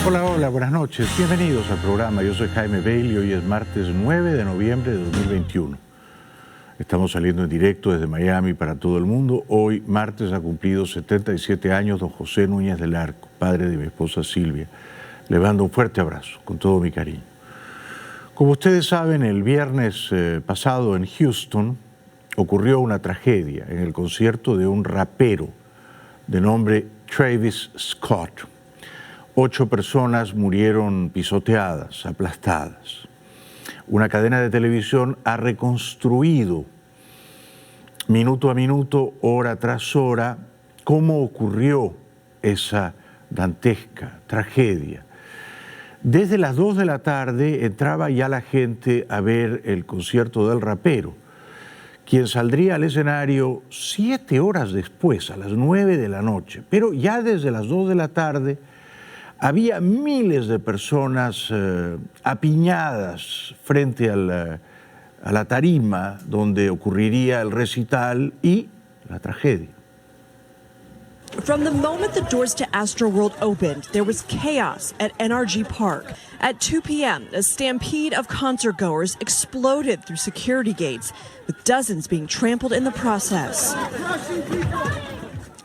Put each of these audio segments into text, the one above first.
Hola, hola, buenas noches. Bienvenidos al programa. Yo soy Jaime Bailey. Hoy es martes 9 de noviembre de 2021. Estamos saliendo en directo desde Miami para todo el mundo. Hoy, martes, ha cumplido 77 años don José Núñez del Arco, padre de mi esposa Silvia. Le mando un fuerte abrazo, con todo mi cariño. Como ustedes saben, el viernes pasado en Houston ocurrió una tragedia en el concierto de un rapero de nombre Travis Scott. 8 personas murieron pisoteadas, aplastadas. Una cadena de televisión ha reconstruido minuto a minuto, hora tras hora, cómo ocurrió esa dantesca tragedia. Desde las 2 de la tarde entraba ya la gente a ver el concierto del rapero, quien saldría al escenario 7 horas después, a las 9 de la noche. Pero ya desde las 2 de la tarde había miles de personas apiñadas frente a la tarima donde ocurriría el recital y la tragedia. From the moment the doors to Astroworld opened, there was chaos at NRG Park. At 2 p.m., a stampede of concertgoers exploded through security gates, with dozens being trampled in the process.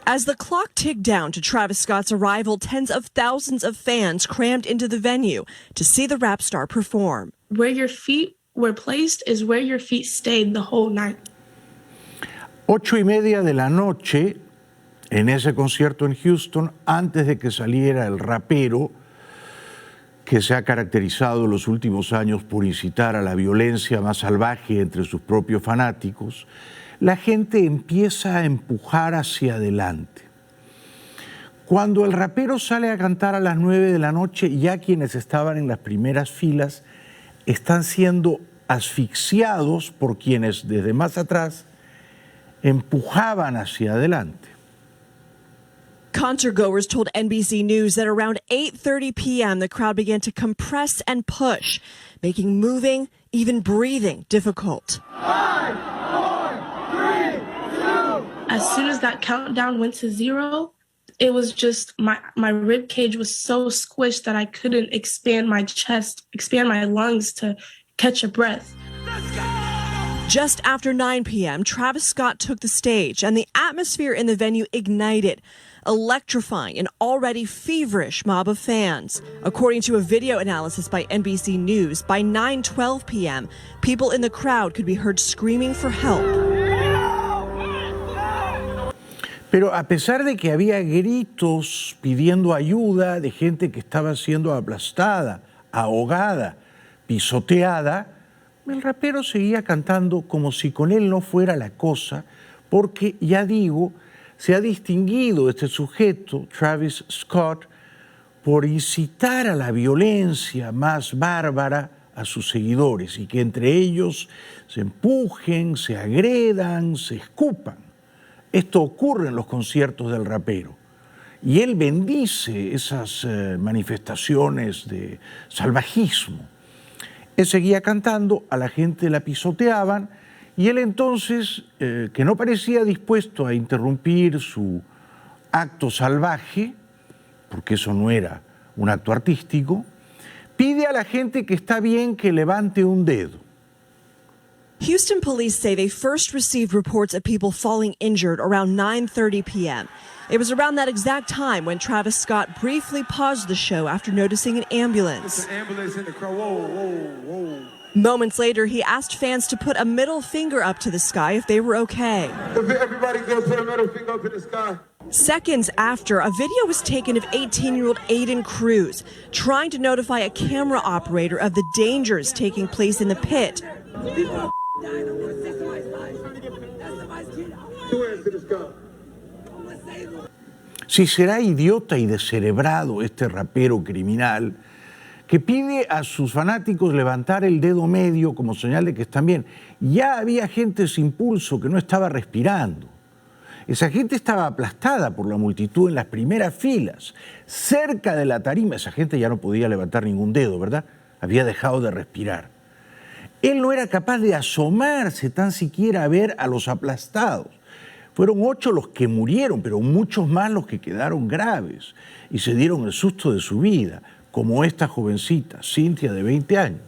As the clock ticked down to Travis Scott's arrival, tens of thousands of fans crammed into the venue to see the rap star perform. Where your feet were placed is where your feet stayed the whole night. 8:30 de la noche, en ese concierto en Houston, antes de que saliera el rapero, que se ha caracterizado en los últimos años por incitar a la violencia más salvaje entre sus propios fanáticos, la gente empieza a empujar hacia adelante. Cuando el rapero sale a cantar a las 9 de la noche, ya quienes estaban en las primeras filas están siendo asfixiados por quienes desde más atrás empujaban hacia adelante. Concertgoers told NBC News that around 8:30 p.m., the crowd began to compress and push, making moving, even breathing, difficult. 5, 4, 3, 2. As soon as that countdown went to 0, it was just my rib cage was so squished that I couldn't expand my chest, expand my lungs to catch a breath. Just after 9 p.m., Travis Scott took the stage, and the atmosphere in the venue ignited, electrifying an already feverish mob of fans. According to a video analysis by NBC News, by 9:12 p.m., people in the crowd could be heard screaming for help. Pero a pesar de que había gritos pidiendo ayuda de gente que estaba siendo aplastada, ahogada, pisoteada, el rapero seguía cantando como si con él no fuera la cosa, porque, ya digo, se ha distinguido este sujeto, Travis Scott, por incitar a la violencia más bárbara a sus seguidores y que entre ellos se empujen, se agredan, se escupan. Esto ocurre en los conciertos del rapero y él bendice esas manifestaciones de salvajismo. Él seguía cantando, a la gente la pisoteaban y él entonces, que no parecía dispuesto a interrumpir su acto salvaje, porque eso no era un acto artístico, pide a la gente que está bien que levante un dedo. Houston police say they first received reports of people falling injured around 9:30 p.m. It was around that exact time when Travis Scott briefly paused the show after noticing an ambulance. There's an ambulance in the crowd. Whoa, whoa, whoa. Moments later, he asked fans to put a middle finger up to the sky if they were okay. Everybody go put a middle finger up in the sky. Seconds after, a video was taken of 18-year-old Aiden Cruz trying to notify a camera operator of the dangers taking place in the pit. Si será idiota y descerebrado este rapero criminal que pide a sus fanáticos levantar el dedo medio como señal de que están bien. Ya había gente sin pulso que no estaba respirando. Esa gente estaba aplastada por la multitud en las primeras filas, cerca de la tarima. Esa gente ya no podía levantar ningún dedo, ¿verdad? Había dejado de respirar. Él no era capaz de asomarse tan siquiera a ver a los aplastados. Fueron 8 los que murieron, pero muchos más los que quedaron graves y se dieron el susto de su vida. como esta jovencita, Cynthia, de 20 años.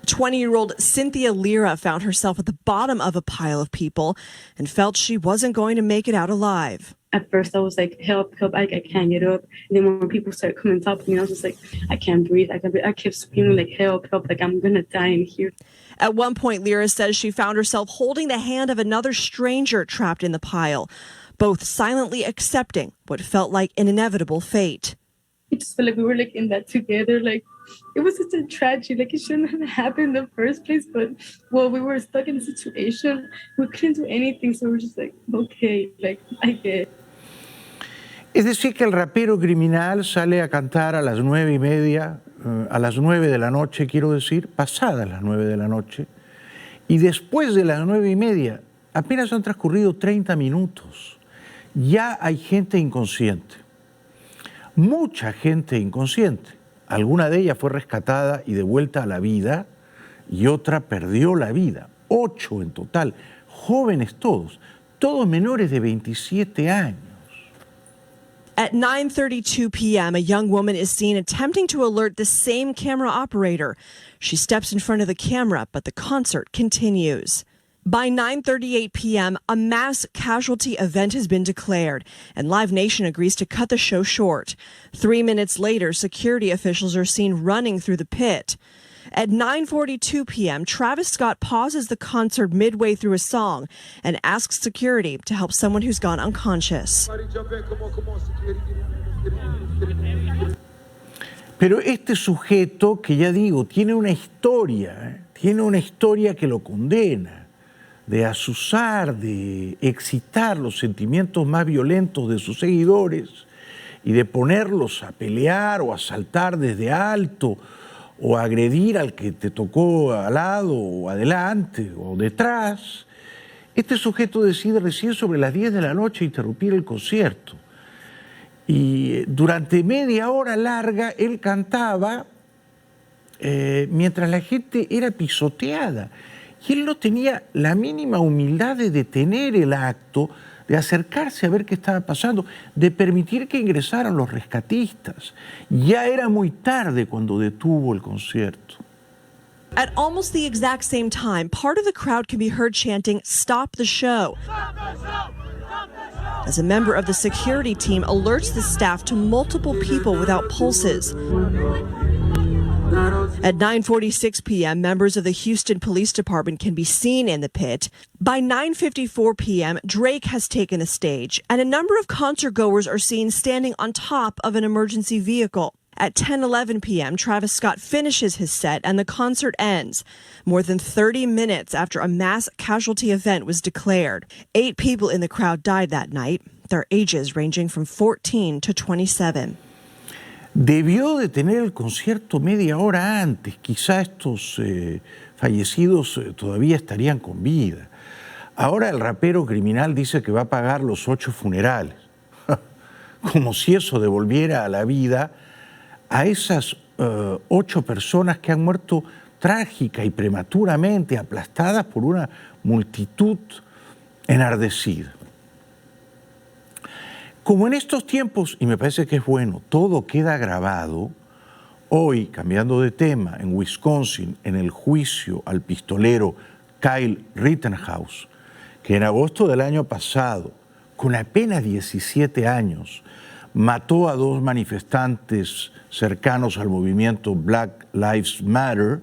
20-year-old Cynthia Lira found herself at the bottom of a pile of people and felt she wasn't going to make it out alive. At first, I was like, help, help, I can't get up. And then when people started coming on top of me, I was just like, I can't breathe. I kept screaming, like, help, help, like, I'm going to die in here. At one point, Lira says she found herself holding the hand of another stranger trapped in the pile, both silently accepting what felt like an inevitable fate. It just felt like we were, like, in that together, like, it was such a tragedy. Like, it shouldn't have happened in the first place, but, well, we were stuck in a situation. We couldn't do anything, so we were just like, okay, like, I get it. Es decir, que el rapero criminal sale a cantar a las 9:30, a las 9 de la noche, quiero decir, pasadas las 9 de la noche, y después de las 9:30, apenas han transcurrido 30 minutos, ya hay gente inconsciente. Mucha gente inconsciente. Alguna de ellas fue rescatada y devuelta a la vida y otra perdió la vida. 8 en total, jóvenes todos menores de 27 años. At 9:32 p.m., a young woman is seen attempting to alert the same camera operator. She steps in front of the camera, but the concert continues. By 9:38 p.m., a mass casualty event has been declared, and Live Nation agrees to cut the show short. 3 minutes later, security officials are seen running through the pit. At 9:42 p.m., Travis Scott pauses the concert midway through a song and asks security to help someone who's gone unconscious. Pero este sujeto, que ya digo, tiene una historia que lo condena, de azuzar, de excitar los sentimientos más violentos de sus seguidores y de ponerlos a pelear o a saltar desde alto o agredir al que te tocó al lado o adelante o detrás. Este sujeto decide recién sobre las 10 de la noche interrumpir el concierto. Y durante media hora larga él cantaba mientras la gente era pisoteada. Y él no tenía la mínima humildad de detener el acto, de acercarse a ver qué estaba pasando, de permitir que ingresaran los rescatistas. Ya era muy tarde cuando detuvo el concierto. At almost the exact same time, part of the crowd can be heard chanting, "Stop the show," as a member of the security team alerts the staff to multiple people without pulses. At 9:46 p.m., members of the Houston Police Department can be seen in the pit. By 9:54 p.m., Drake has taken the stage, and a number of concertgoers are seen standing on top of an emergency vehicle. At 10:11 p.m., Travis Scott finishes his set and the concert ends, more than 30 minutes after a mass casualty event was declared. 8 people in the crowd died that night, their ages ranging from 14 to 27. Debió de tener el concierto media hora antes. Quizá estos fallecidos todavía estarían con vida. Ahora el rapero criminal dice que va a pagar los 8 funerales. Como si eso devolviera a la vida a esas 8 personas que han muerto trágica y prematuramente, aplastadas por una multitud enardecida. Como en estos tiempos, y me parece que es bueno, todo queda grabado, hoy, cambiando de tema, en Wisconsin, en el juicio al pistolero Kyle Rittenhouse, que en agosto del año pasado, con apenas 17 años, mató a 2 manifestantes cercanos al movimiento Black Lives Matter,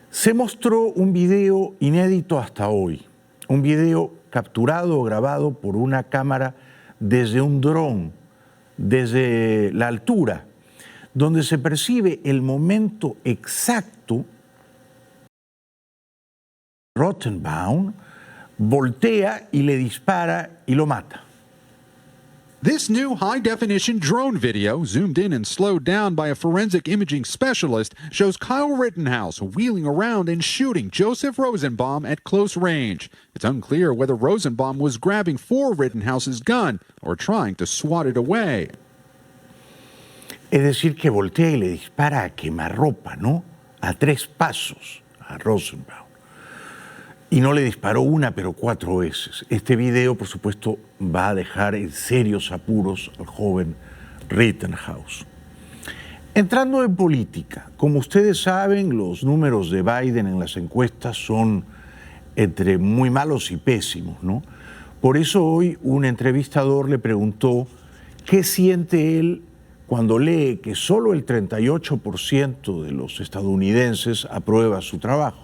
se mostró un video inédito hasta hoy, un video capturado o grabado por una cámara desde un dron, desde la altura, donde se percibe el momento exacto. Rottenbaum voltea y le dispara y lo mata. This new high-definition drone video, zoomed in and slowed down by a forensic imaging specialist, shows Kyle Rittenhouse wheeling around and shooting Joseph Rosenbaum at close range. It's unclear whether Rosenbaum was grabbing for Rittenhouse's gun or trying to swat it away. Es decir, que voltea y le dispara a quemarropa, ¿no? A 3 pasos a Rosenbaum. Y no le disparó 1, pero 4 veces. Este video, por supuesto, va a dejar en serios apuros al joven Rittenhouse. Entrando en política, como ustedes saben, los números de Biden en las encuestas son entre muy malos y pésimos, ¿no? Por eso hoy un entrevistador le preguntó qué siente él cuando lee que solo el 38% de los estadounidenses aprueba su trabajo.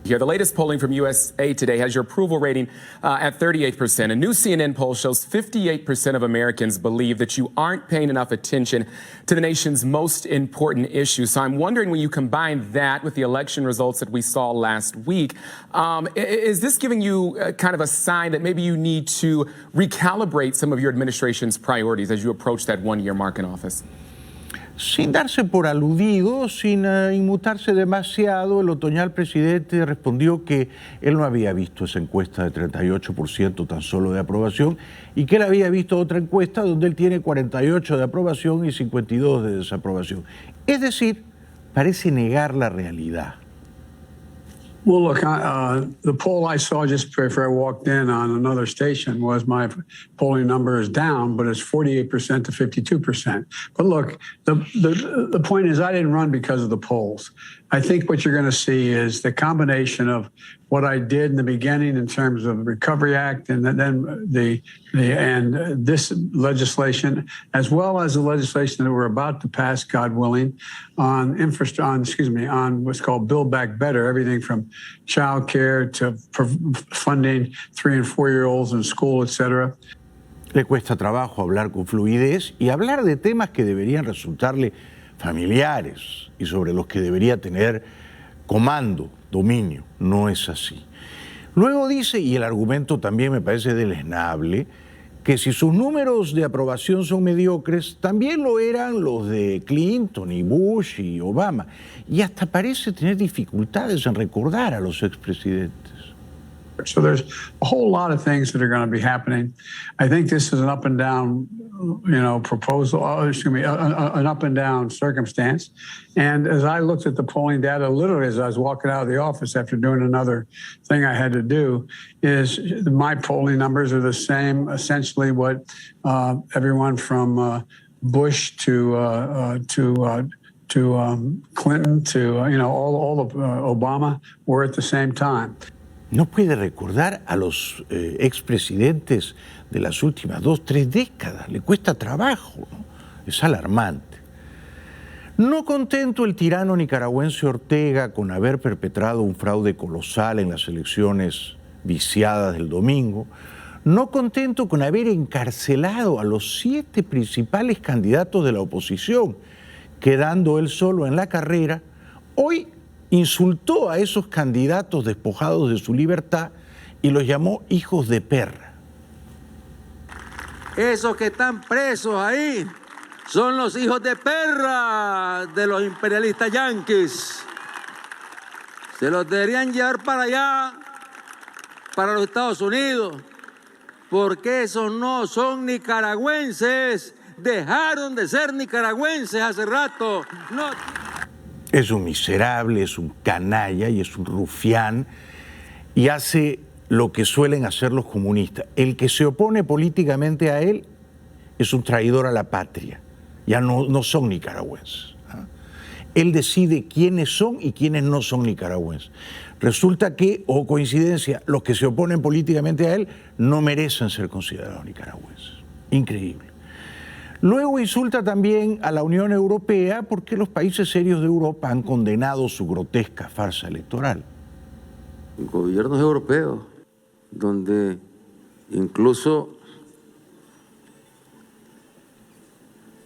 Here, the latest polling from USA Today has your approval rating at 38%. A new CNN poll shows 58% of Americans believe that you aren't paying enough attention to the nation's most important issues. So I'm wondering, when you combine that with the election results that we saw last week, is this giving you kind of a sign that maybe you need to recalibrate some of your administration's priorities as you approach that one-year mark in office? Sin darse por aludido, sin inmutarse demasiado, el otoñal presidente respondió que él no había visto esa encuesta de 38% tan solo de aprobación y que él había visto otra encuesta donde él tiene 48% de aprobación y 52% de desaprobación. Es decir, parece negar la realidad. Well, look, the poll I saw just before I walked in on another station was my polling number is down, but it's 48% to 52%. But look, the point is I didn't run because of the polls. I think what you're going to see is the combination of what I did in the beginning in terms of the Recovery Act and then this legislation, as well as the legislation that we're about to pass, God willing, on what's called Build Back Better, everything from child care to funding 3- and 4-year-olds in school, etc. Le cuesta trabajo hablar con fluidez y hablar de temas que deberían resultarle familiares y sobre los que debería tener comando, dominio. No es así. Luego dice, y el argumento también me parece deleznable, que si sus números de aprobación son mediocres, también lo eran los de Clinton y Bush y Obama. Y hasta parece tener dificultades en recordar a los expresidentes. So there's a whole lot of things that are going to be happening. I think this is an up and down, proposal, an up and down circumstance. And as I looked at the polling data, literally as I was walking out of the office after doing another thing I had to do, is my polling numbers are the same, essentially what everyone from Bush to Clinton to, all of Obama were at the same time. No puede recordar a los expresidentes de las últimas 2-3 décadas. Le cuesta trabajo, ¿no? Es alarmante. No contento el tirano nicaragüense Ortega con haber perpetrado un fraude colosal en las elecciones viciadas del domingo, no contento con haber encarcelado a los 7 principales candidatos de la oposición, quedando él solo en la carrera, hoy insultó a esos candidatos despojados de su libertad y los llamó hijos de perra. Esos que están presos ahí son los hijos de perra de los imperialistas yanquis. Se los deberían llevar para allá, para los Estados Unidos, porque esos no son nicaragüenses. Dejaron de ser nicaragüenses hace rato. No. Es un miserable, es un canalla y es un rufián y hace lo que suelen hacer los comunistas. El que se opone políticamente a él es un traidor a la patria. Ya no son nicaragüenses. Él decide quiénes son y quiénes no son nicaragüenses. Resulta que, o coincidencia, los que se oponen políticamente a él no merecen ser considerados nicaragüenses. Increíble. Luego insulta también a la Unión Europea porque los países serios de Europa han condenado su grotesca farsa electoral. Gobiernos europeos, donde incluso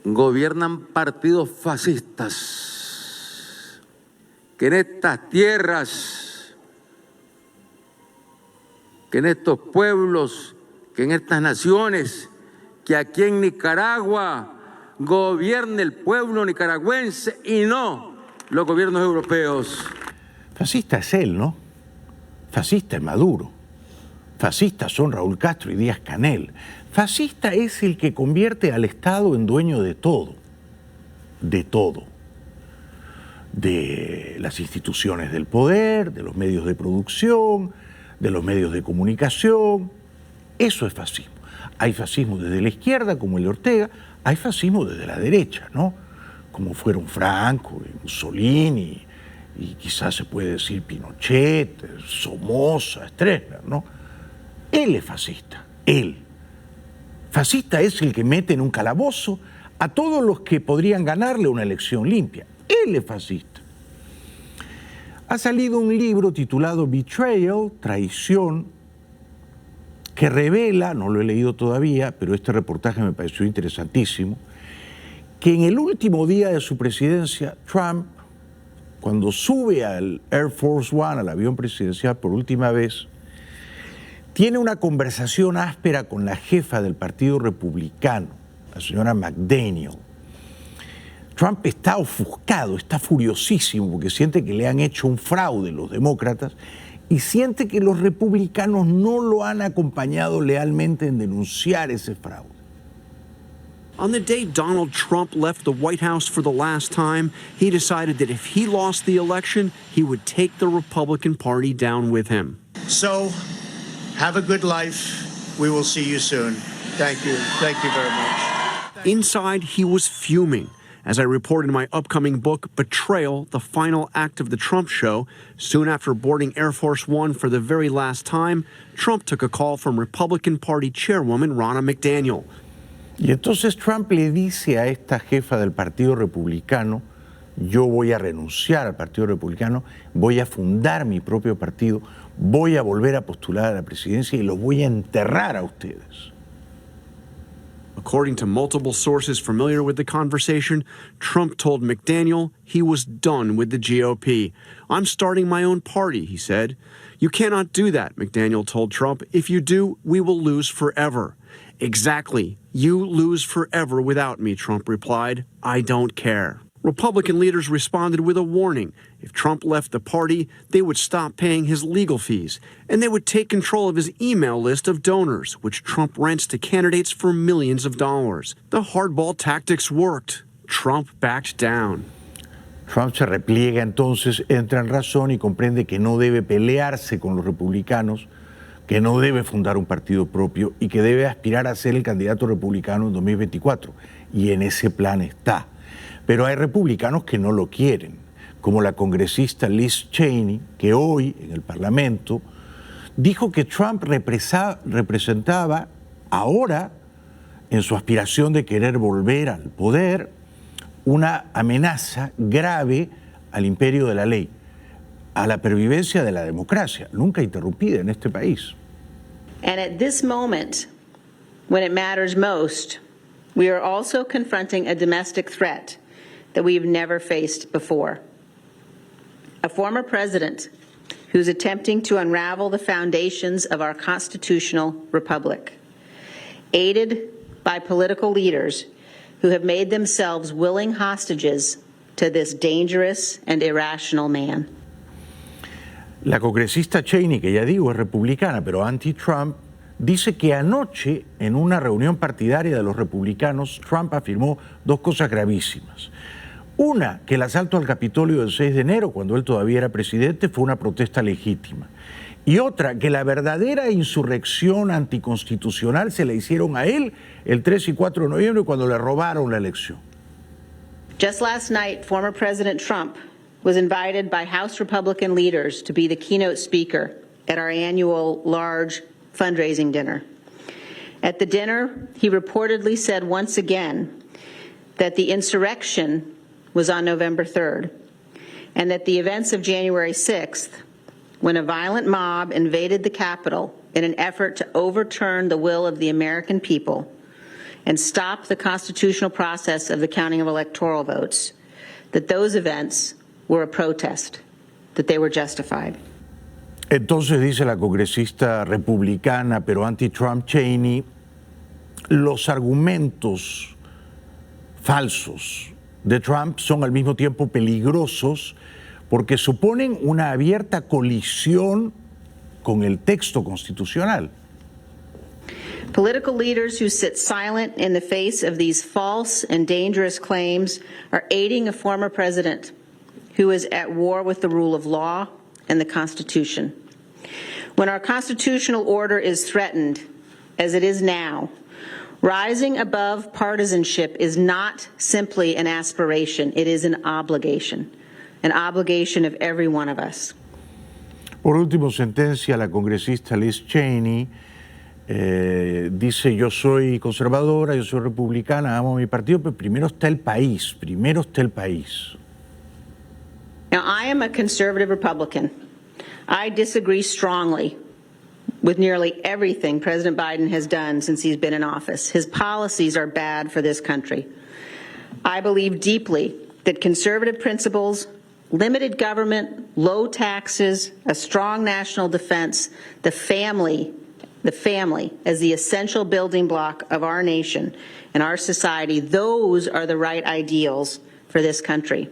gobiernan partidos fascistas, que en estas tierras, que en estos pueblos, que en estas naciones, que aquí en Nicaragua gobierne el pueblo nicaragüense y no los gobiernos europeos. Fascista es él, ¿no? Fascista es Maduro. Fascistas son Raúl Castro y Díaz-Canel. Fascista es el que convierte al Estado en dueño de todo. De todo. De las instituciones del poder, de los medios de producción, de los medios de comunicación. Eso es fascismo. Hay fascismo desde la izquierda, como el de Ortega, hay fascismo desde la derecha, ¿no? como fueron Franco, y Mussolini, y quizás se puede decir Pinochet, Somoza, Stroessner, ¿no? Él es fascista, él. Fascista es el que mete en un calabozo a todos los que podrían ganarle una elección limpia. Él es fascista. Ha salido un libro titulado Betrayal, Traición, que revela, no lo he leído todavía, pero este reportaje me pareció interesantísimo, que en el último día de su presidencia, Trump, cuando sube al Air Force One, al avión presidencial por última vez, tiene una conversación áspera con la jefa del Partido Republicano, la señora McDaniel. Trump está ofuscado, está furiosísimo porque siente que le han hecho un fraude los demócratas y siente que los republicanos no lo han acompañado lealmente en denunciar ese fraude. On the day Donald Trump left the White House for the last time, he decided that if he lost the election, he would take the Republican Party down with him. So, have a good life. We will see you soon. Thank you. Thank you very much. Inside, he was fuming. As I report in my upcoming book, Betrayal, the Final Act of the Trump Show, soon after boarding Air Force One for the very last time, Trump took a call from Republican Party Chairwoman Ronna McDaniel. Y entonces Trump le dice a esta jefa del Partido Republicano, yo voy a renunciar al Partido Republicano, voy a fundar mi propio partido, voy a volver a postular a la presidencia y los voy a enterrar a ustedes. According to multiple sources familiar with the conversation, Trump told McDaniel he was done with the GOP. I'm starting my own party, he said. You cannot do that, McDaniel told Trump. If you do, we will lose forever. Exactly. You lose forever without me, Trump replied. I don't care. Republican leaders responded with a warning. If Trump left the party, they would stop paying his legal fees, and they would take control of his email list of donors, which Trump rents to candidates for millions of dollars. The hardball tactics worked. Trump backed down. Trump se repliega entonces, entra en razón y comprende que no debe pelearse con los republicanos, que no debe fundar un partido propio y que debe aspirar a ser el candidato republicano en 2024. Y en ese plan está. Pero hay republicanos que no lo quieren, como la congresista Liz Cheney, que hoy en el Parlamento dijo que Trump representaba ahora, en su aspiración de querer volver al poder, una amenaza grave al imperio de la ley, a la pervivencia de la democracia, nunca interrumpida en este país. And at this moment, when it matters most, we are also confronting a domestic threat that we've never faced before. A former president who's attempting to unravel the foundations of our constitutional republic, aided by political leaders who have made themselves willing hostages to this dangerous and irrational man. La congresista Cheney, que ya digo es republicana, pero anti-Trump, dice que anoche, en una reunión partidaria de los republicanos, Trump afirmó dos cosas gravísimas. Una, que el asalto al Capitolio del 6 de enero, cuando él todavía era presidente, fue una protesta legítima. Y otra, que la verdadera insurrección anticonstitucional se la hicieron a él el 3 y 4 de noviembre cuando le robaron la elección. Just last night, former President Trump was invited by House Republican leaders to be the keynote speaker at our annual large fundraising dinner. At the dinner, he reportedly said once again that the insurrection was on November 3rd, and that the events of January 6th, when a violent mob invaded the Capitol in an effort to overturn the will of the American people and stop the constitutional process of the counting of electoral votes, that those events were a protest, that they were justified. Entonces, dice la congresista republicana, pero anti-Trump Cheney, los argumentos falsos de Trump son al mismo tiempo peligrosos porque suponen una abierta colisión con el texto constitucional. Political leaders who sit silent in the face of these false and dangerous claims are aiding a former president who is at war with the rule of law and the Constitution. When our constitutional order is threatened, as it is now, Rising above partisanship is not simply an aspiration, it is an obligation of every one of us. Por último, sentencia la congresista Liz Cheney. Dice, yo soy conservadora, yo soy republicana, amo mi partido, pero primero está el país, Now, I am a conservative Republican. I disagree strongly with nearly everything President Biden has done since he's been in office. His policies are bad for this country. I believe deeply that conservative principles, limited government, low taxes, a strong national defense, the family as the essential building block of our nation and our society, those are the right ideals for this country.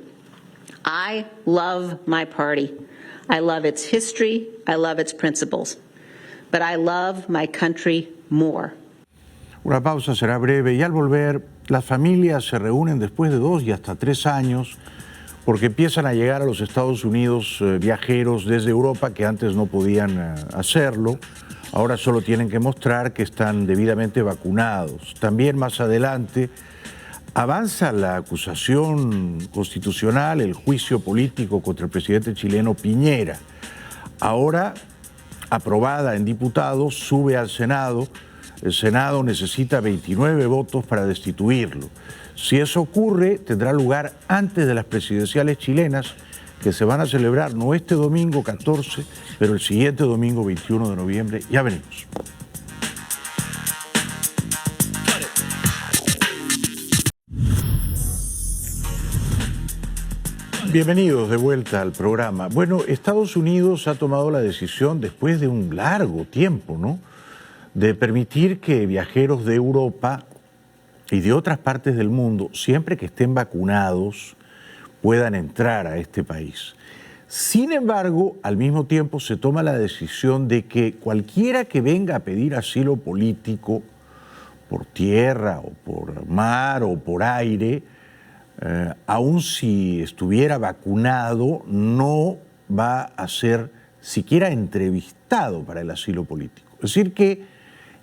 I love my party. I love its history. I love its principles. But I love my country more. Una pausa será breve y al volver, las familias se reúnen después de 2 y hasta 3 años porque empiezan a llegar a los Estados Unidos viajeros desde Europa que antes no podían hacerlo. Ahora solo tienen que mostrar que están debidamente vacunados. También más adelante avanza la acusación constitucional, el juicio político contra el presidente chileno Piñera. Ahora, aprobada en diputados, sube al Senado. El Senado necesita 29 votos para destituirlo. Si eso ocurre, tendrá lugar antes de las presidenciales chilenas, que se van a celebrar no este domingo 14, pero el siguiente domingo 21 de noviembre. Ya venimos. Bienvenidos de vuelta al programa. Bueno, Estados Unidos ha tomado la decisión, después de un largo tiempo, ¿no?, de permitir que viajeros de Europa y de otras partes del mundo, siempre que estén vacunados, puedan entrar a este país. Sin embargo, al mismo tiempo se toma la decisión de que cualquiera que venga a pedir asilo político por tierra o por mar o por aire, aun si estuviera vacunado, no va a ser siquiera entrevistado para el asilo político. Es decir que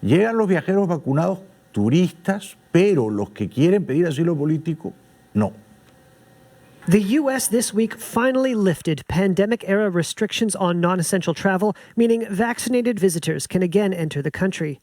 llegan los viajeros vacunados turistas, pero los que quieren pedir asilo político, no. The U.S. this week finally lifted pandemic-era restrictions on non-essential travel, meaning vaccinated visitors can again enter the country.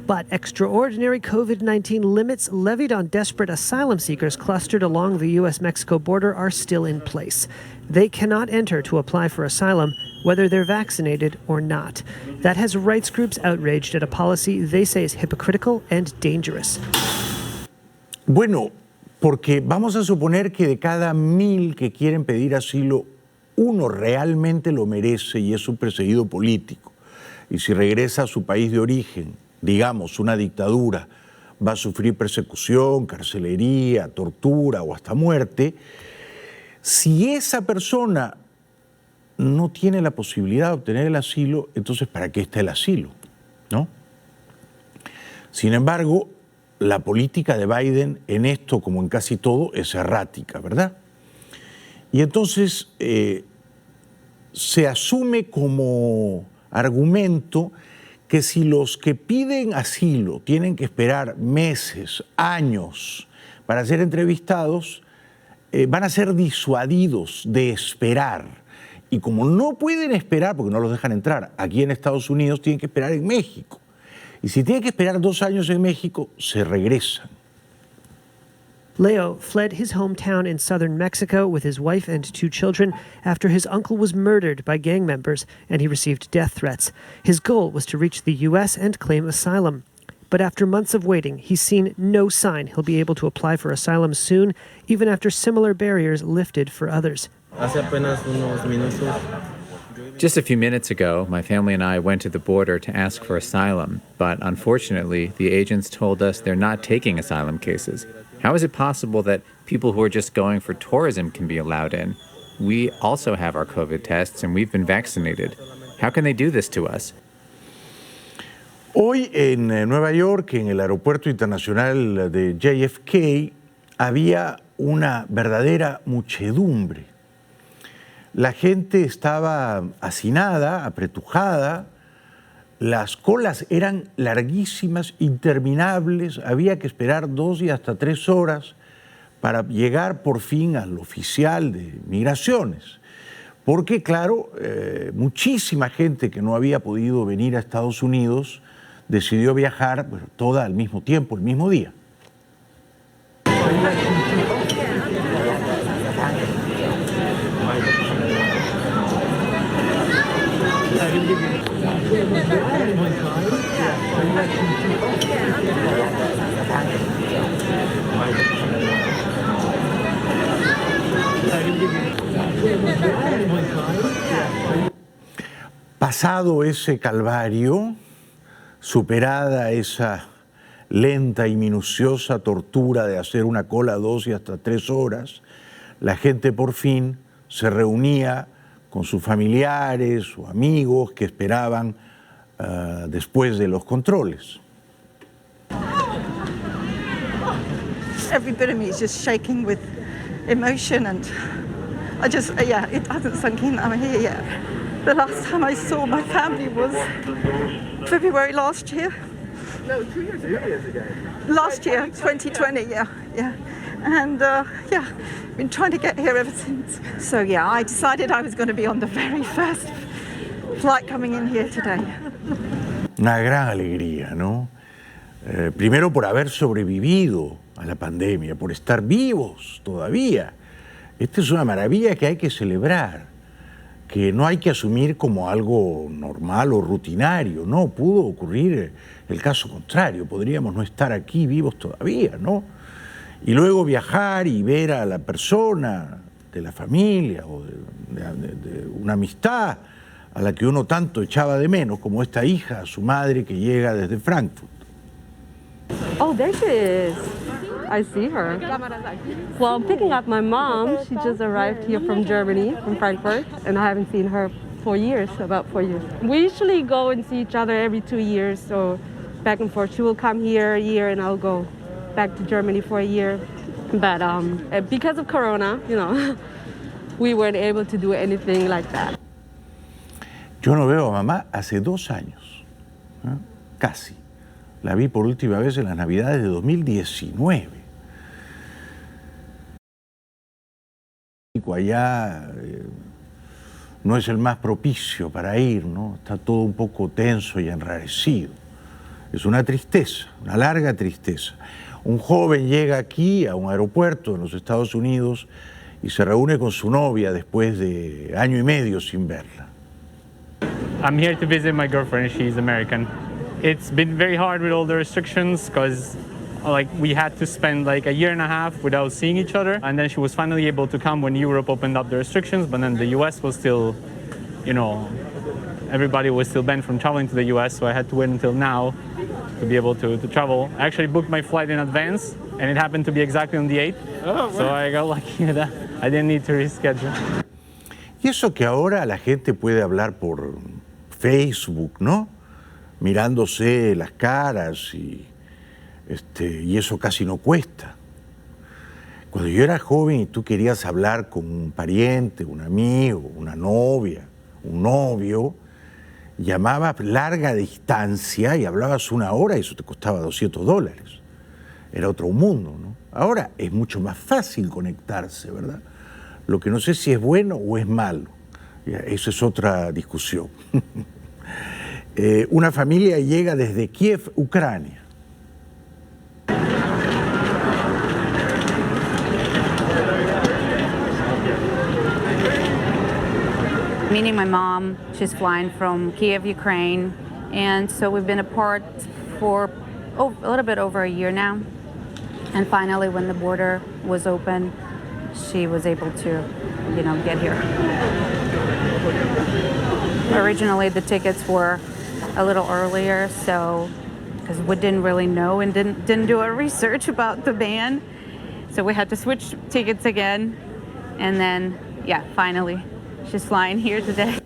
But extraordinary COVID-19 limits levied on desperate asylum seekers clustered along the U.S.-Mexico border are still in place. They cannot enter to apply for asylum, whether they're vaccinated or not. That has rights groups outraged at a policy they say is hypocritical and dangerous. Bueno, porque vamos a suponer que de cada 1,000 que quieren pedir asilo, uno realmente lo merece y es un perseguido político. Y si regresa a su país de origen, digamos una dictadura, va a sufrir persecución, carcelería, tortura o hasta muerte. Si esa persona no tiene la posibilidad de obtener el asilo, entonces ¿para qué está el asilo?, ¿no? Sin embargo, la política de Biden en esto, como en casi todo, es errática, ¿verdad? Y entonces se asume como argumento que si los que piden asilo tienen que esperar meses, años para ser entrevistados, van a ser disuadidos de esperar. Y como no pueden esperar, porque no los dejan entrar aquí en Estados Unidos, tienen que esperar en México. Y si tienen que esperar 2 años en México, se regresan. Leo fled his hometown in southern Mexico with his wife and 2 children after his uncle was murdered by gang members and he received death threats. His goal was to reach the U.S. and claim asylum. But after months of waiting, he's seen no sign he'll be able to apply for asylum soon, even after similar barriers lifted for others. Just a few minutes ago, my family and I went to the border to ask for asylum, but unfortunately, the agents told us they're not taking asylum cases. How is it possible that people who are just going for tourism can be allowed in? We also have our COVID tests and we've been vaccinated. How can they do this to us? Hoy en Nueva York, en el aeropuerto internacional de JFK, había una verdadera muchedumbre. La gente estaba hacinada, apretujada, las colas eran larguísimas, interminables, había que esperar 2 y hasta 3 horas para llegar por fin al oficial de migraciones. Porque, claro, muchísima gente que no había podido venir a Estados Unidos decidió viajar toda al mismo tiempo, el mismo día. Pasado ese calvario, superada esa lenta y minuciosa tortura de hacer una cola 2 y hasta 3 horas, la gente por fin se reunía con sus familiares o amigos que esperaban después de los controles. Every bit of me is just shaking with emotion, and I just, it hasn't sunk in that I'm here yet. The last time I saw my family was February last year. No, 2 years ago. Last year, 2020, yeah. And been trying to get here ever since. So yeah, I decided I was going to be on the very first flight coming in here today. Una gran alegría, ¿no? Primero por haber sobrevivido a la pandemia, por estar vivos todavía. Esta es una maravilla que hay que celebrar, que no hay que asumir como algo normal o rutinario, no, pudo ocurrir el caso contrario, podríamos no estar aquí vivos todavía, ¿no? Y luego viajar y ver a la persona de la familia o de una amistad a la que uno tanto echaba de menos, como esta hija, su madre que llega desde Frankfurt. Oh, there she is. I see her. Well, I'm picking up my mom. She just arrived here from Germany, from Frankfurt, and I haven't seen her for years, about 4 years. We usually go and see each other every 2 years, so back and forth. She will come here a year, and I'll go back to Germany for a year. But because of Corona, we weren't able to do anything like that. Yo no veo a mamá hace 2 años, ¿eh? Casi. La vi por última vez en las Navidades de 2019. Allá no es el más propicio para ir, ¿no? Está todo un poco tenso y enrarecido. Es una tristeza, una larga tristeza. Un joven llega aquí a un aeropuerto en los Estados Unidos y se reúne con su novia después de 1 año y medio sin verla. I'm here to visit my girlfriend. She's American. It's been very hard with all the restrictions because we had to spend like 1.5 years without seeing each other, and then she was finally able to come when Europe opened up the restrictions, but then the US was still, everybody was still banned from traveling to the US, so I had to wait until now to be able to travel. I actually booked my flight in advance, and it happened to be exactly on the 8th, so I got lucky that I didn't need to reschedule. Y eso que ahora la gente puede hablar por Facebook, ¿no? Mirándose las caras y eso casi no cuesta. Cuando yo era joven y tú querías hablar con un pariente, un amigo, una novia, un novio, llamabas larga distancia y hablabas 1 hora y eso te costaba $200. Era otro mundo, ¿no? Ahora es mucho más fácil conectarse, ¿verdad? Lo que no sé si es bueno o es malo. Esa es otra discusión. Una familia llega desde Kiev, Ucrania. Meeting my mom, she's flying from Kiev, Ukraine, and so we've been apart for a little bit over a year now. And finally, when the border was open, she was able to, get here. Originally, the tickets were a little earlier, so because we didn't really know and didn't do a research about the ban, so we had to switch tickets again, and then finally she's flying here today.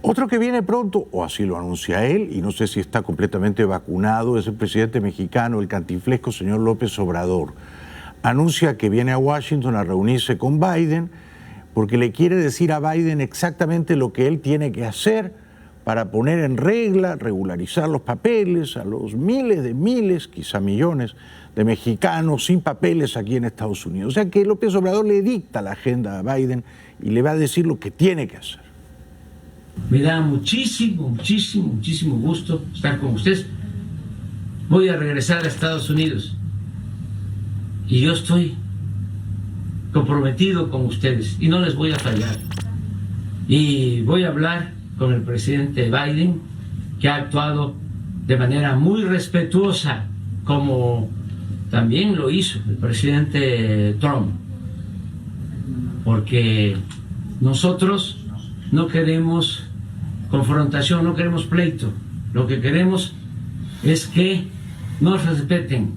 Otro que viene pronto, o así lo anuncia él, y no sé si está completamente vacunado, es el presidente mexicano, el cantinflesco señor López Obrador. Anuncia que viene a Washington a reunirse con Biden porque le quiere decir a Biden exactamente lo que él tiene que hacer para poner en regla, regularizar los papeles a los miles, quizá millones, de mexicanos sin papeles aquí en Estados Unidos. O sea que López Obrador le dicta la agenda a Biden y le va a decir lo que tiene que hacer. Me da muchísimo gusto estar con ustedes. Voy a regresar a Estados Unidos y yo estoy comprometido con ustedes y no les voy a fallar. Y voy a hablar con el presidente Biden, que ha actuado de manera muy respetuosa, como también lo hizo el presidente Trump, porque nosotros no queremos confrontación, no queremos pleito, lo que queremos es que nos respeten,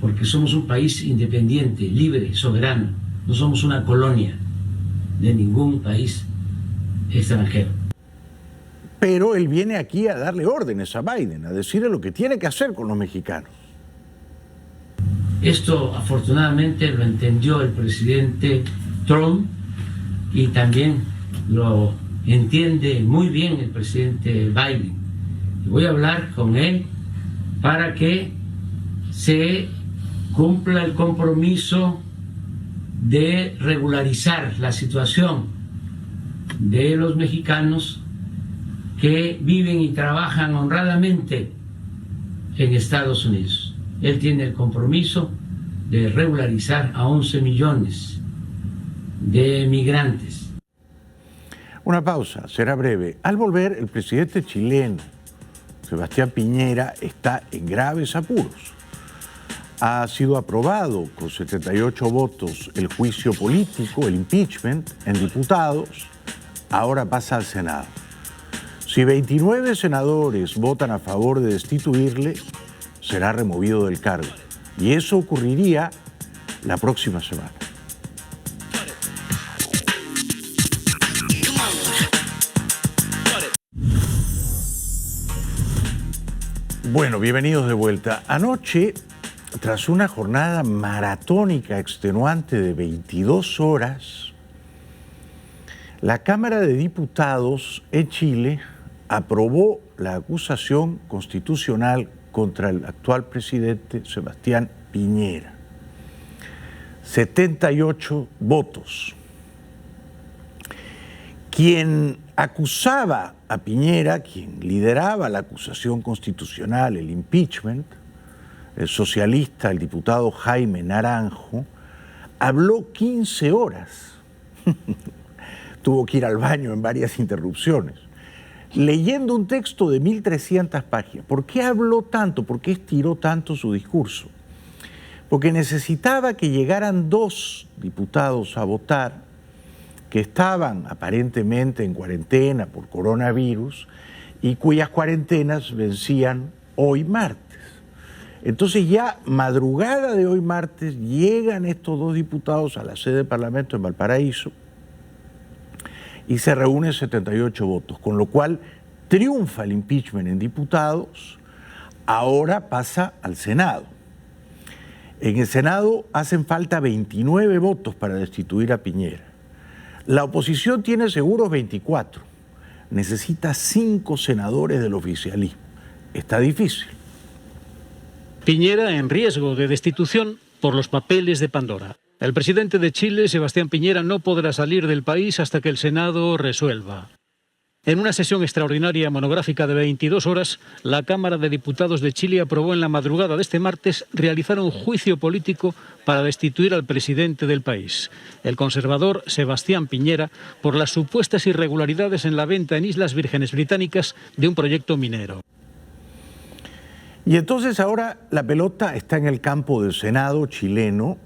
porque somos un país independiente, libre, soberano, no somos una colonia de ningún país extranjero. Pero él viene aquí a darle órdenes a Biden, a decirle lo que tiene que hacer con los mexicanos. Esto afortunadamente lo entendió el presidente Trump y también lo entiende muy bien el presidente Biden. Y voy a hablar con él para que se cumpla el compromiso de regularizar la situación de los mexicanos que viven y trabajan honradamente en Estados Unidos. Él tiene el compromiso de regularizar a 11 millones de migrantes. Una pausa, será breve. Al volver, el presidente chileno, Sebastián Piñera, está en graves apuros. Ha sido aprobado con 78 votos el juicio político, el impeachment, en diputados. Ahora pasa al Senado. Si 29 senadores votan a favor de destituirle, será removido del cargo. Y eso ocurriría la próxima semana. Bueno, bienvenidos de vuelta. Anoche, tras una jornada maratónica extenuante de 22 horas, la Cámara de Diputados en Chile aprobó la acusación constitucional contra el actual presidente Sebastián Piñera. 78 votos. Quien acusaba a Piñera, quien lideraba la acusación constitucional, el impeachment, el socialista, el diputado Jaime Naranjo, habló 15 horas. Tuvo que ir al baño en varias interrupciones, leyendo un texto de 1.300 páginas. ¿Por qué habló tanto? ¿Por qué estiró tanto su discurso? Porque necesitaba que llegaran 2 diputados a votar que estaban aparentemente en cuarentena por coronavirus y cuyas cuarentenas vencían hoy martes. Entonces ya madrugada de hoy martes llegan estos 2 diputados a la sede del Parlamento en Valparaíso y se reúnen 78 votos, con lo cual triunfa el impeachment en diputados, ahora pasa al Senado. En el Senado hacen falta 29 votos para destituir a Piñera. La oposición tiene seguros 24, necesita 5 senadores del oficialismo. Está difícil. Piñera en riesgo de destitución por los papeles de Pandora. El presidente de Chile, Sebastián Piñera, no podrá salir del país hasta que el Senado resuelva. En una sesión extraordinaria monográfica de 22 horas, la Cámara de Diputados de Chile aprobó en la madrugada de este martes realizar un juicio político para destituir al presidente del país, el conservador Sebastián Piñera, por las supuestas irregularidades en la venta en Islas Vírgenes Británicas de un proyecto minero. Y entonces ahora la pelota está en el campo del Senado chileno.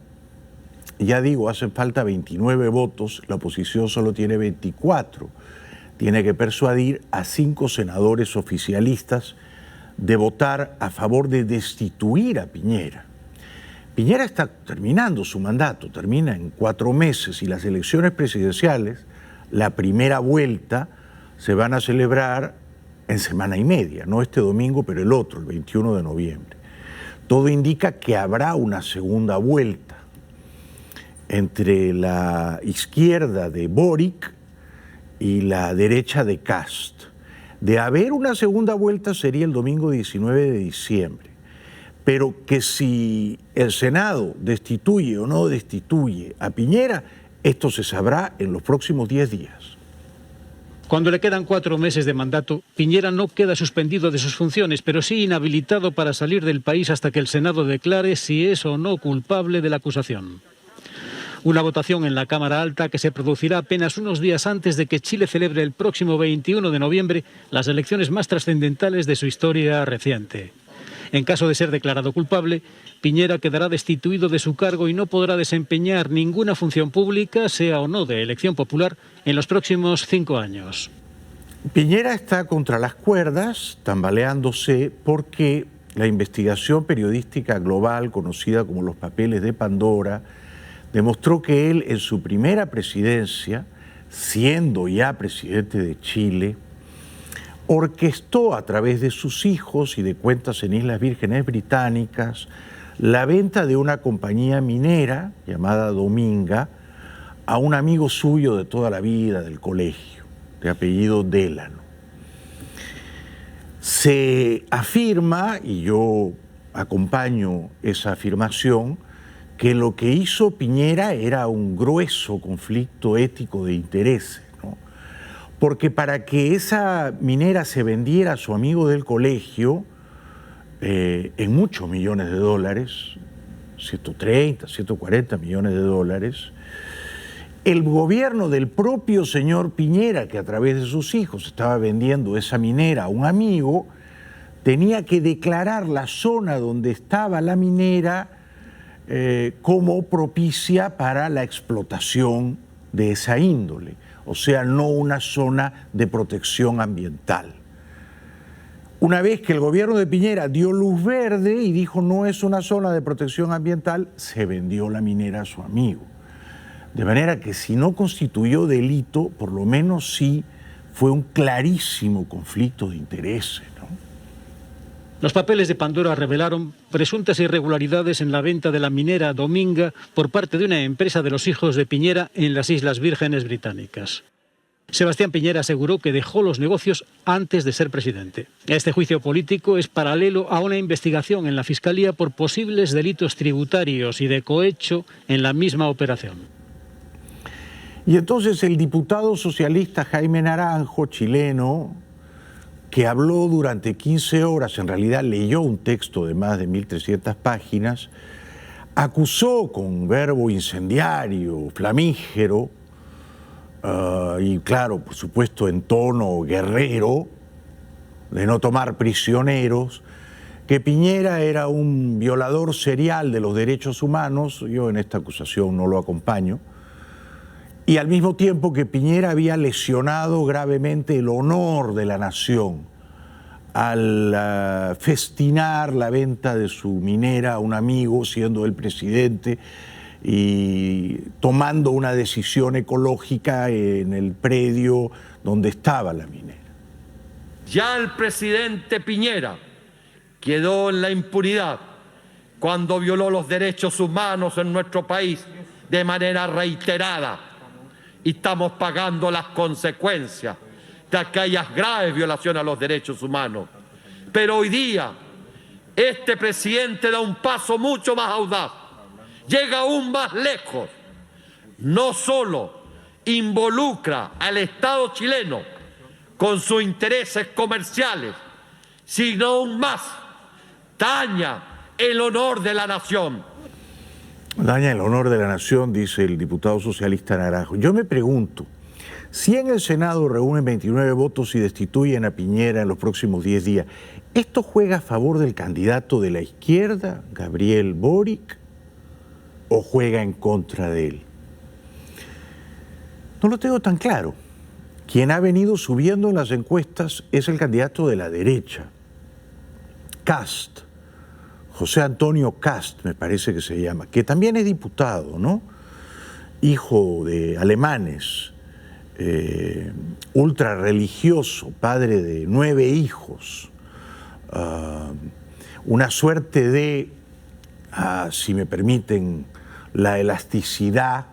Ya digo, hacen falta 29 votos, la oposición solo tiene 24. Tiene que persuadir a 5 senadores oficialistas de votar a favor de destituir a Piñera. Piñera está terminando su mandato, termina en 4 meses y las elecciones presidenciales, la primera vuelta, se van a celebrar en semana y media, no este domingo, pero el otro, el 21 de noviembre. Todo indica que habrá una segunda vuelta entre la izquierda de Boric y la derecha de Kast. De haber una segunda vuelta sería el domingo 19 de diciembre, pero que si el Senado destituye o no destituye a Piñera, esto se sabrá en los próximos 10 días. Cuando le quedan 4 meses de mandato, Piñera no queda suspendido de sus funciones, pero sí inhabilitado para salir del país hasta que el Senado declare si es o no culpable de la acusación. Una votación en la Cámara Alta que se producirá apenas unos días antes de que Chile celebre el próximo 21 de noviembre las elecciones más trascendentales de su historia reciente. En caso de ser declarado culpable, Piñera quedará destituido de su cargo y no podrá desempeñar ninguna función pública, sea o no de elección popular, en los próximos 5 años. Piñera está contra las cuerdas, tambaleándose, porque la investigación periodística global, conocida como los papeles de Pandora, demostró que él, en su primera presidencia, siendo ya presidente de Chile, orquestó a través de sus hijos y de cuentas en Islas Vírgenes Británicas la venta de una compañía minera llamada Dominga a un amigo suyo de toda la vida del colegio, de apellido Delano. Se afirma, y yo acompaño esa afirmación, que lo que hizo Piñera era un grueso conflicto ético de intereses, ¿no? Porque para que esa minera se vendiera a su amigo del colegio en muchos millones de dólares, 130, 140 millones de dólares, el gobierno del propio señor Piñera, que a través de sus hijos estaba vendiendo esa minera a un amigo, tenía que declarar la zona donde estaba la minera como propicia para la explotación de esa índole, o sea, no una zona de protección ambiental. Una vez que el gobierno de Piñera dio luz verde y dijo no es una zona de protección ambiental, se vendió la minera a su amigo. De manera que si no constituyó delito, por lo menos sí fue un clarísimo conflicto de intereses, ¿no? Los papeles de Pandora revelaron presuntas irregularidades en la venta de la minera Dominga por parte de una empresa de los hijos de Piñera en las Islas Vírgenes Británicas. Sebastián Piñera aseguró que dejó los negocios antes de ser presidente. Este juicio político es paralelo a una investigación en la Fiscalía por posibles delitos tributarios y de cohecho en la misma operación. Y entonces el diputado socialista Jaime Naranjo, chileno, que habló durante 15 horas, en realidad leyó un texto de más de 1.300 páginas, acusó con verbo incendiario, flamígero, y claro, por supuesto en tono guerrero, de no tomar prisioneros, que Piñera era un violador serial de los derechos humanos. Yo en esta acusación no lo acompaño. Y al mismo tiempo que Piñera había lesionado gravemente el honor de la nación al festinar la venta de su minera a un amigo, siendo él presidente, y tomando una decisión ecológica en el predio donde estaba la minera. Ya el presidente Piñera quedó en la impunidad cuando violó los derechos humanos en nuestro país de manera reiterada. Y estamos pagando las consecuencias de aquellas graves violaciones a los derechos humanos. Pero hoy día, este presidente da un paso mucho más audaz, llega aún más lejos. No solo involucra al Estado chileno con sus intereses comerciales, sino aún más daña el honor de la nación. Daña el honor de la nación, dice el diputado socialista Naranjo. Yo me pregunto, si en el Senado reúnen 29 votos y destituyen a Piñera en los próximos 10 días, ¿esto juega a favor del candidato de la izquierda, Gabriel Boric, o juega en contra de él? No lo tengo tan claro. Quien ha venido subiendo en las encuestas es el candidato de la derecha, Kast. José Antonio Kast, me parece que se llama, que también es diputado, ¿no? Hijo de alemanes, ultra religioso, padre de 9 hijos, una suerte de, si me permiten la elasticidad,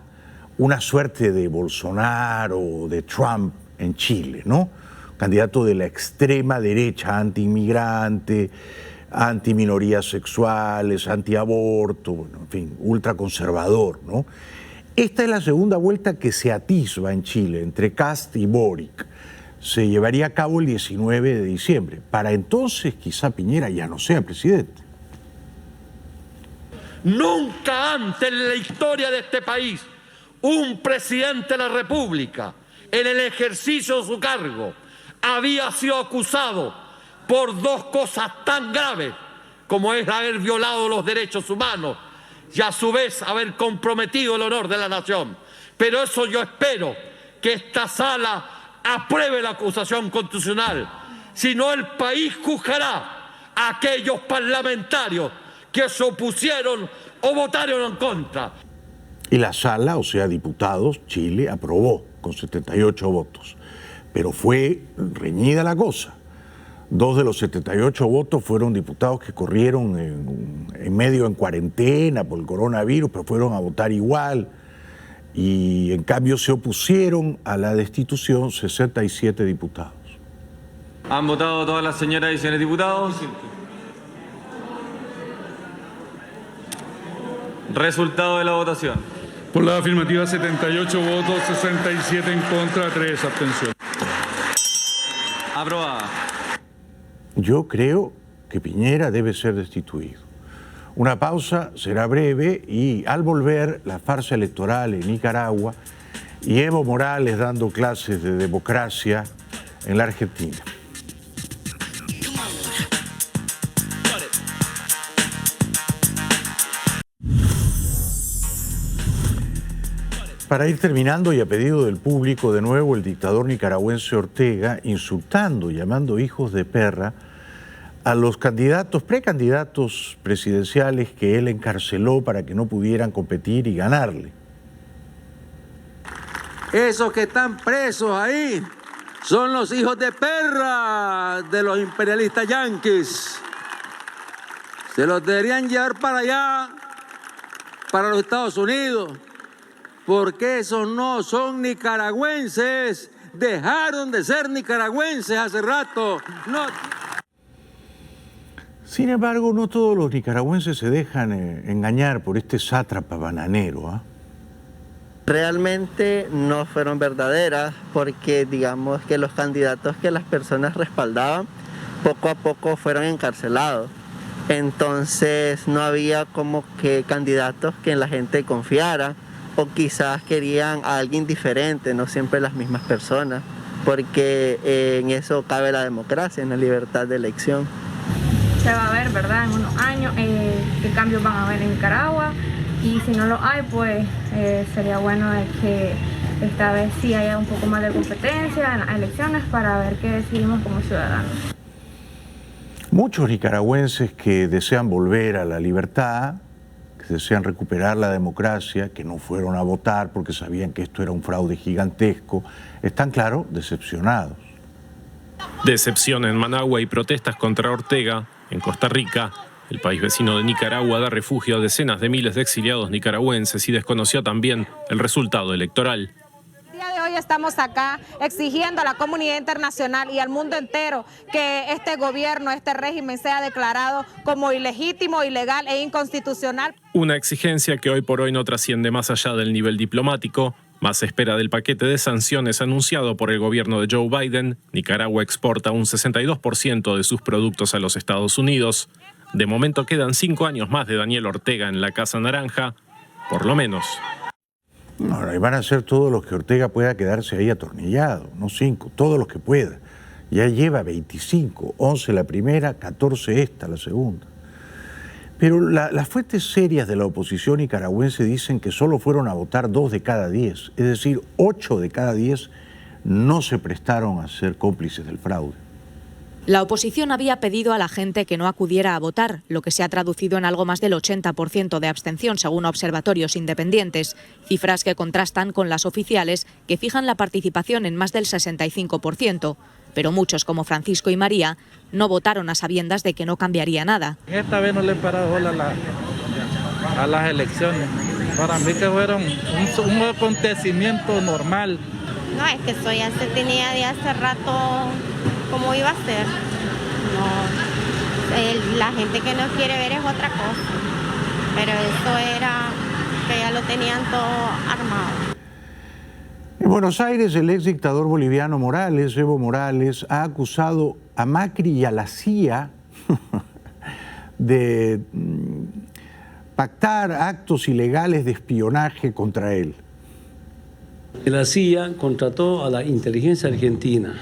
una suerte de Bolsonaro o de Trump en Chile, ¿no? candidato de la extrema derecha, anti-inmigrante, anti-minorías sexuales, anti-aborto, bueno, en fin, ultraconservador, ¿no? Esta es la segunda vuelta que se atisba en Chile entre Kast y Boric. Se llevaría a cabo el 19 de diciembre. Para entonces quizá Piñera ya no sea presidente. Nunca antes en la historia de este país un presidente de la República, en el ejercicio de su cargo, había sido acusado por dos cosas tan graves como es haber violado los derechos humanos y a su vez haber comprometido el honor de la nación. Pero eso yo espero que esta sala apruebe la acusación constitucional, si no el país juzgará a aquellos parlamentarios que se opusieron o votaron en contra. Y la sala, o sea, diputados, Chile aprobó con 78 votos. Pero fue reñida la cosa. 2 de los 78 votos fueron diputados que corrieron en medio en cuarentena por el coronavirus, pero fueron a votar igual. Y en cambio se opusieron a la destitución 67 diputados. ¿Han votado todas las señoras y señores diputados? Resultado de la votación. Por la afirmativa 78 votos, 67 en contra, 3 abstenciones. Aprobada. Yo creo que Piñera debe ser destituido. Una pausa, será breve, y al volver la farsa electoral en Nicaragua y Evo Morales dando clases de democracia en la Argentina. Para ir terminando y a pedido del público, de nuevo el dictador nicaragüense Ortega insultando, llamando hijos de perra a los precandidatos presidenciales que él encarceló para que no pudieran competir y ganarle. Esos que están presos ahí son los hijos de perra de los imperialistas yanquis. Se los deberían llevar para allá, para los Estados Unidos, porque esos no son nicaragüenses. Dejaron de ser nicaragüenses hace rato. No. Sin embargo, no todos los nicaragüenses se dejan engañar por este sátrapa bananero, ¿ah? Realmente no fueron verdaderas porque digamos que los candidatos que las personas respaldaban poco a poco fueron encarcelados. Entonces no había como que candidatos que la gente confiara o quizás querían a alguien diferente, no siempre las mismas personas, porque en eso cabe la democracia, en la libertad de elección. Se va a ver, ¿verdad?, en unos años qué cambios van a haber en Nicaragua, y si no lo hay, pues sería bueno de que esta vez sí haya un poco más de competencia en las elecciones para ver qué decidimos como ciudadanos. Muchos nicaragüenses que desean volver a la libertad, que desean recuperar la democracia, que no fueron a votar porque sabían que esto era un fraude gigantesco, están, claro, decepcionados. Decepción en Managua y protestas contra Ortega. En Costa Rica, el país vecino de Nicaragua da refugio a decenas de miles de exiliados nicaragüenses y desconoció también el resultado electoral. El día de hoy estamos acá exigiendo a la comunidad internacional y al mundo entero que este gobierno, este régimen sea declarado como ilegítimo, ilegal e inconstitucional. Una exigencia que hoy por hoy no trasciende más allá del nivel diplomático. Más se espera del paquete de sanciones anunciado por el gobierno de Joe Biden. Nicaragua exporta un 62% de sus productos a los Estados Unidos. De momento quedan 5 años más de Daniel Ortega en la Casa Naranja, por lo menos. Ahora, y van a ser todos los que Ortega pueda quedarse ahí atornillado, no 5, todos los que pueda. Ya lleva 25, 11 la primera, 14 esta, la segunda. Pero las fuentes serias de la oposición nicaragüense dicen que solo fueron a votar 2 de cada 10, es decir, 8 de cada 10 no se prestaron a ser cómplices del fraude. La oposición había pedido a la gente que no acudiera a votar, lo que se ha traducido en algo más del 80% de abstención, según observatorios independientes, cifras que contrastan con las oficiales, que fijan la participación en más del 65%. Pero muchos, como Francisco y María, no votaron a sabiendas de que no cambiaría nada. Esta vez no le he parado bola a las elecciones. Para mí que fueron un acontecimiento normal. No, es que eso ya se tenía de hace rato cómo iba a ser. No, la gente que no quiere ver es otra cosa. Pero eso era que ya lo tenían todo armado. En Buenos Aires, el ex dictador boliviano Morales, Evo Morales, ha acusado a Macri y a la CIA de pactar actos ilegales de espionaje contra él. La CIA contrató a la inteligencia argentina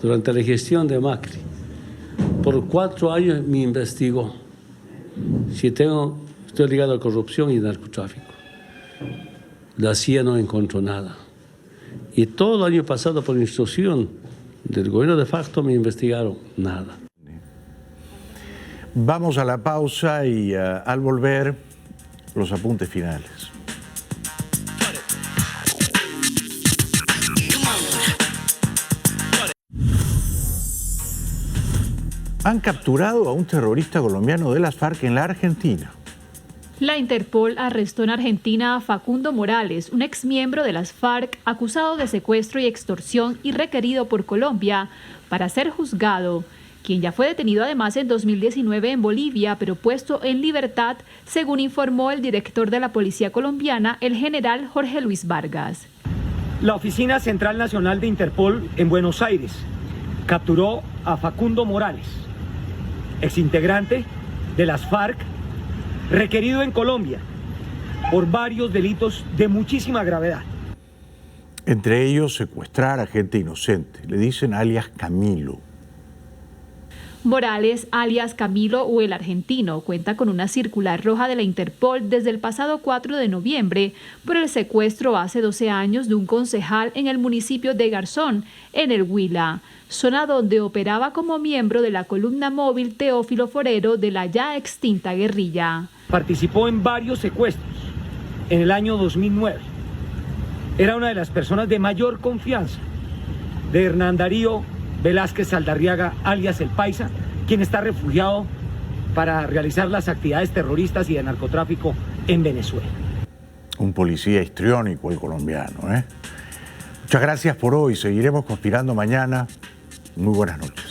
durante la gestión de Macri. Por 4 años me investigó si estoy ligado a corrupción y narcotráfico. La CIA no encontró nada. Y todo el año pasado, por instrucción del gobierno de facto, me investigaron nada. Vamos a la pausa y al volver, los apuntes finales. Han capturado a un terrorista colombiano de las FARC en la Argentina. La Interpol arrestó en Argentina a Facundo Morales, un exmiembro de las FARC acusado de secuestro y extorsión y requerido por Colombia para ser juzgado, quien ya fue detenido además en 2019 en Bolivia, pero puesto en libertad, según informó el director de la Policía colombiana, el general Jorge Luis Vargas. La Oficina Central Nacional de Interpol en Buenos Aires capturó a Facundo Morales, exintegrante de las FARC, requerido en Colombia por varios delitos de muchísima gravedad. Entre ellos, secuestrar a gente inocente. Le dicen alias Camilo. Morales, alias Camilo o el Argentino, cuenta con una circular roja de la Interpol desde el pasado 4 de noviembre por el secuestro hace 12 años de un concejal en el municipio de Garzón, en el Huila, zona donde operaba como miembro de la columna móvil Teófilo Forero de la ya extinta guerrilla. Participó en varios secuestros en el año 2009. Era una de las personas de mayor confianza de Hernán Darío Velázquez Saldarriaga, alias El Paisa, quien está refugiado para realizar las actividades terroristas y de narcotráfico en Venezuela. Un policía histriónico el colombiano, ¿eh? Muchas gracias por hoy. Seguiremos conspirando mañana. Muy buenas noches.